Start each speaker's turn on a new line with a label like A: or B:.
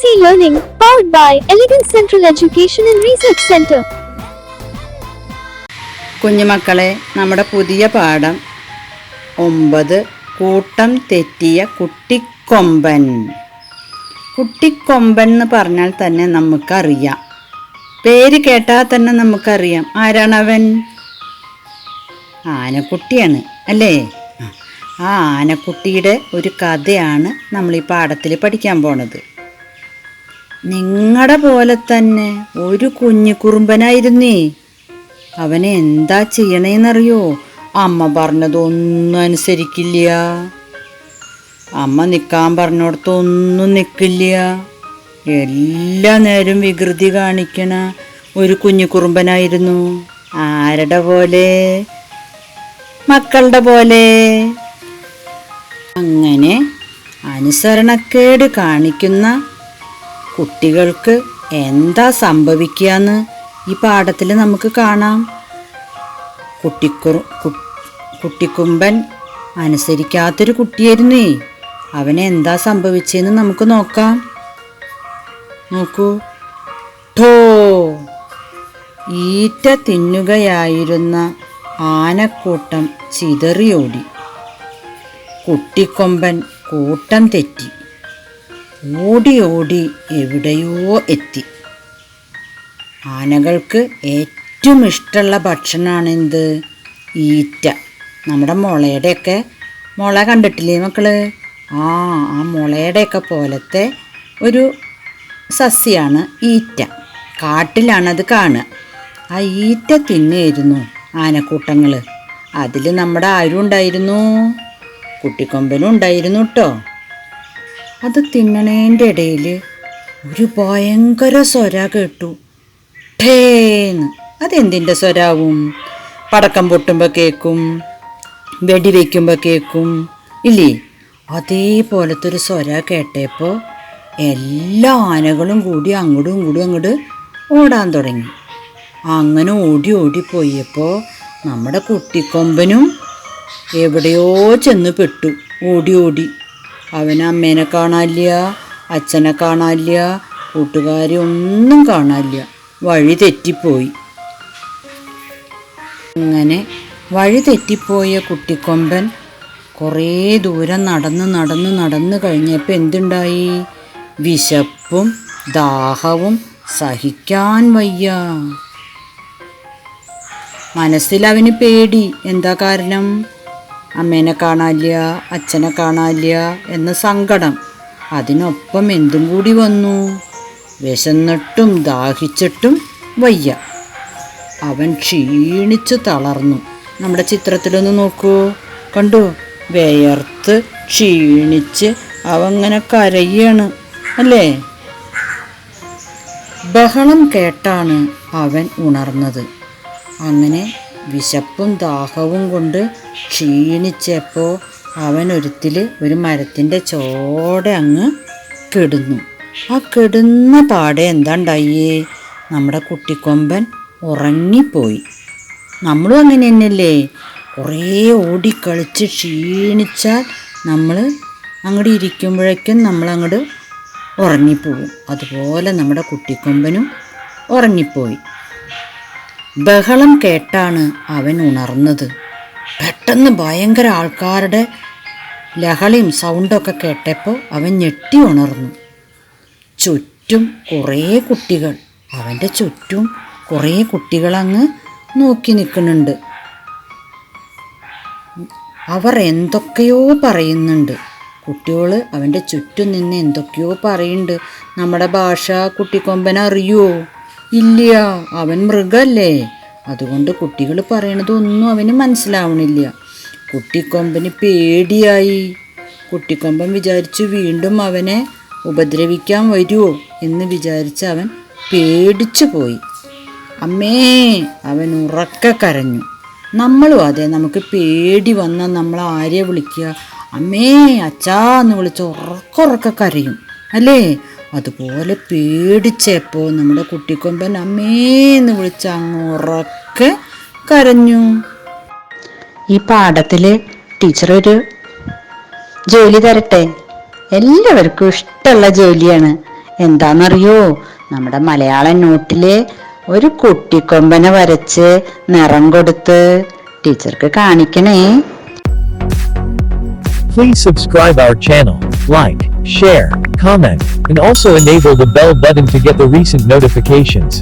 A: Quality learning powered by Elegant Central Education and Research Center.
B: കുഞ്ഞുമക്കളെ, നമ്മുടെ പുതിയ പാഠം 9 കൂട്ടം തെറ്റിയ കുട്ടിക്കൊമ്പൻ. കുട്ടിക്കൊമ്പൻ എന്ന് പറഞ്ഞാൽ തന്നെ നമുക്കറിയാം, പേര് കേട്ടാൽ തന്നെ നമുക്കറിയാം ആരാണവൻ. ആനക്കുട്ടിയാണ് അല്ലേ? ആ ആനക്കുട്ടിയുടെ ഒരു കഥയാണ് നമ്മൾ ഈ പാഠത്തിൽ പഠിക്കാൻ പോണത്. നിങ്ങളുടെ പോലെ തന്നെ ഒരു കുഞ്ഞു കുറുമ്പനായിരുന്നേ. അവനെ എന്താ ചെയ്യണേന്നറിയോ? അമ്മ പറഞ്ഞതൊന്നും അനുസരിക്കില്ല, അമ്മ നിൽക്കാൻ പറഞ്ഞോടത്തൊന്നും നിൽക്കില്ല, എല്ലാ നേരം വികൃതി കാണിക്കണ ഒരു കുഞ്ഞു കുറുമ്പനായിരുന്നു. ആരുടെ പോലെ? മക്കളുടെ പോലെ. അങ്ങനെ അനുസരണക്കേട് കാണിക്കുന്ന കുട്ടികൾക്ക് എന്താ സംഭവിക്കുകയെന്ന് ഈ പാഠത്തിൽ നമുക്ക് കാണാം. കുട്ടിക്കൊമ്പൻ അനുസരിക്കാത്തൊരു കുട്ടിയായിരുന്നേ. അവന് എന്താ സംഭവിച്ചതെന്ന് നമുക്ക് നോക്കാം. നോക്കൂ. ഠോ! ഈറ്റ തിന്നുകയായിരുന്ന ആനക്കൂട്ടം ചിതറിയോടി. കുട്ടിക്കൊമ്പൻ കൂട്ടം തെറ്റി ഓടി ഓടി എവിടെയോ എത്തി. ആനകൾക്ക് ഏറ്റവും ഇഷ്ടമുള്ള ഭക്ഷണമാണ് എന്ത്? ഈറ്റ. നമ്മുടെ മുളയുടെയൊക്കെ മുള കണ്ടിട്ടില്ലേ മക്കള്? ആ മുളയുടെയൊക്കെ പോലത്തെ ഒരു സസ്യമാണ് ഈറ്റ. കാട്ടിലാണത് കാണുക. ആ ഈറ്റ തിന്നായിരുന്നു ആനക്കൂട്ടങ്ങൾ. അതിൽ നമ്മുടെ ആരും ഉണ്ടായിരുന്നു, കുട്ടിക്കൊമ്പനും ഉണ്ടായിരുന്നു കേട്ടോ. അത് തിന്നണേൻ്റെ ഇടയിൽ ഒരു ഭയങ്കര സ്വര കേട്ടു. ഠേന്ന്. അതെന്തിൻ്റെ സ്വരാവും? പടക്കം പൊട്ടുമ്പോൾ കേൾക്കും, വെടിവെക്കുമ്പോൾ കേൾക്കും ഇല്ലേ? അതേപോലത്തെ ഒരു സ്വര കേട്ടപ്പോൾ എല്ലാ ആനകളും കൂടി അങ്ങോട്ട് ഓടാൻ തുടങ്ങി. അങ്ങനെ ഓടി ഓടിപ്പോയപ്പോൾ നമ്മുടെ കുട്ടിക്കൊമ്പനും എവിടെയോ ചെന്ന് പെട്ടു. ഓടി ഓടി അവന് അമ്മേനെ കാണാനില്ല, അച്ഛനെ കാണാനില്ല, കൂട്ടുകാരെ ഒന്നും കാണാനില്ല. വഴി തെറ്റിപ്പോയി. അങ്ങനെ വഴി തെറ്റിപ്പോയ കുട്ടിക്കൊമ്പൻ കുറേ ദൂരം നടന്ന് കഴിഞ്ഞപ്പോൾ എന്തുണ്ടായി? വിശപ്പും ദാഹവും സഹിക്കാൻ വയ്യ. മനസ്സിലവന് പേടി. എന്താ കാരണം? അമ്മേനെ കാണാനില്ല, അച്ഛനെ കാണാനില്ല എന്ന സങ്കടം. അതിനൊപ്പം എന്തും കൂടി വന്നു, വിശന്നിട്ടും ദാഹിച്ചിട്ടും വയ്യ. അവൻ ക്ഷീണിച്ചു തളർന്നു. നമ്മുടെ ചിത്രത്തിലൊന്ന് നോക്കൂ, കണ്ടു? വിയർത്ത് ക്ഷീണിച്ച് അവങ്ങനെ കരയാണ് അല്ലേ? ബഹളം കേട്ടാണ് അവൻ ഉണർന്നത്. അങ്ങനെ വിശപ്പും ദാഹവും കൊണ്ട് ക്ഷീണിച്ചപ്പോൾ അവൻ ഒരു മരത്തിൻ്റെ ചോടെ അങ്ങ് കിടന്നു. ആ കിടന്ന പാടെ എന്താ ഉണ്ടായേ? നമ്മുടെ കുട്ടിക്കൊമ്പൻ ഉറങ്ങിപ്പോയി. നമ്മളും അങ്ങനെ തന്നെയല്ലേ? കുറേ ഓടിക്കളിച്ച് ക്ഷീണിച്ചാൽ നമ്മൾ അങ്ങോട്ട് ഇരിക്കുമ്പോഴേക്കും നമ്മളങ്ങോട്ട് ഉറങ്ങിപ്പോവും. അതുപോലെ നമ്മുടെ കുട്ടിക്കൊമ്പനും ഉറങ്ങിപ്പോയി. ബഹളം കേട്ടാണ് അവൻ ഉണർന്നത്. പെട്ടെന്ന് ഭയങ്കര ആൾക്കാരുടെ ലഹളയും സൗണ്ടൊക്കെ കേട്ടപ്പോൾ അവൻ ഞെട്ടി ഉണർന്നു. ചുറ്റും കുറേ കുട്ടികൾ, അവൻ്റെ ചുറ്റും കുറേ കുട്ടികളങ്ങ് നോക്കി നിൽക്കുന്നുണ്ട്. അവർ എന്തൊക്കെയോ പറയുന്നുണ്ട്. കുട്ടികൾ അവൻ്റെ ചുറ്റും നിന്ന് എന്തൊക്കെയോ പറയുന്നുണ്ട്. നമ്മുടെ ഭാഷ കുട്ടിക്കൊമ്പൻ അറിയുമോ? ഇല്ല, അവൻ മൃഗല്ലേ. അതുകൊണ്ട് കുട്ടികൾ പറയണതൊന്നും അവന് മനസ്സിലാവണില്ല. കുട്ടിക്കൊമ്പന് പേടിയായി. കുട്ടിക്കൊമ്പൻ വിചാരിച്ചു വീണ്ടും അവനെ ഉപദ്രവിക്കാൻ വരുമോ എന്ന് വിചാരിച്ച് അവൻ പേടിച്ചു പോയി. അമ്മേ! അവൻ ഉറക്കെ കരഞ്ഞു. നമ്മളും അതെ, നമുക്ക് പേടി വന്നാൽ നമ്മൾ ആരെയെ വിളിക്കുക? അമ്മേ, അച്ഛാ എന്ന് വിളിച്ച് ഉറക്കെ കരയും അല്ലേ? അതുപോലെ പേടിച്ചപ്പോൾ നമ്മുടെ കുട്ടിക്കൊമ്പൻ അമ്മേന്ന് വിളിച്ച് അങ്ങ് ഉറക്കെ കരഞ്ഞു. ഈ പാഠത്തിൽ ടീച്ചർ ഒരു ജോലി തരട്ടെ? എല്ലാവർക്കും ഇഷ്ടമുള്ള ജോലിയാണ്. എന്താണെന്നറിയോ, നമ്മുടെ മലയാളം നോട്ടില് ഒരു കുട്ടിക്കൊമ്പനെ വരച്ച് നിറം കൊടുത്ത് ടീച്ചർക്ക് കാണിക്കണേ.
C: Please subscribe our channel, like, share, comment, and also enable the bell button to get the recent notifications.